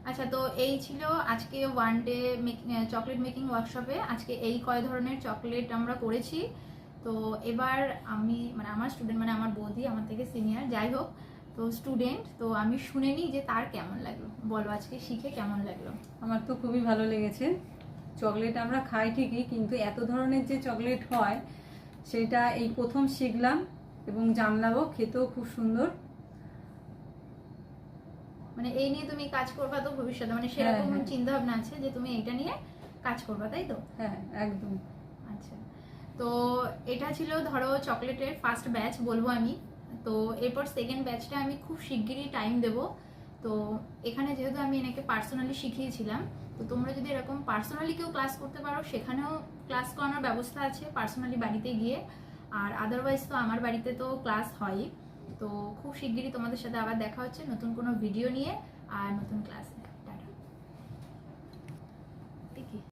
আচ্ছা, তো এই ছিল আজকে ওয়ান ডে চকলেট মেকিং ওয়ার্কশপে। আজকে এই কয় ধরনের চকলেট আমরা করেছি। তো এবার আমি মানে আমার স্টুডেন্ট মানে আমার বৌদি আমার থেকে সিনিয়র, যাই হোক, তো স্টুডেন্ট, তো আমি শুনে নিই যে তার কেমন লাগলো। বলো আজকে শিখে কেমন লাগলো? আমার তো খুবই ভালো লেগেছে। চকলেট আমরা খাই ঠিকই, কিন্তু এত ধরনের যে চকলেট হয় সেটা এই প্রথম শিখলাম এবং জানলামও। খেতেও খুব সুন্দর। মানে এই নিয়ে তুমি কাজ করবা তো ভবিষ্যতে, মানে হ্যাঁ, সেরকম হ্যাঁ। চিন্তা ভাবনা আছে যে তুমি এটা নিয়ে কাজ করবা, তাই তো? হ্যাঁ, একদম। আচ্ছা, তো এটা ছিল ধরো চকলেটের ফার্স্ট ব্যাচ বলবো আমি। তো এরপর সেকেন্ড ব্যাচটা আমি খুব শিগগিরই টাইম দেব। তো এখানে যেহেতু আমি এনাকে পার্সোনালি শিখিয়েছিলাম, তো তোমরা যদি এরকম পার্সোনালি কেউ ক্লাস করতে পারো সেখানেও ক্লাস করানোর ব্যবস্থা আছে পার্সোনালি বাড়িতে গিয়ে। আর আদারওয়াইজ তো আমার বাড়িতে তো ক্লাস হয়ই। তো খুব শিগগিরই তোমাদের সাথে আবার দেখা হচ্ছে নতুন কোনো ভিডিও নিয়ে আর নতুন ক্লাসে।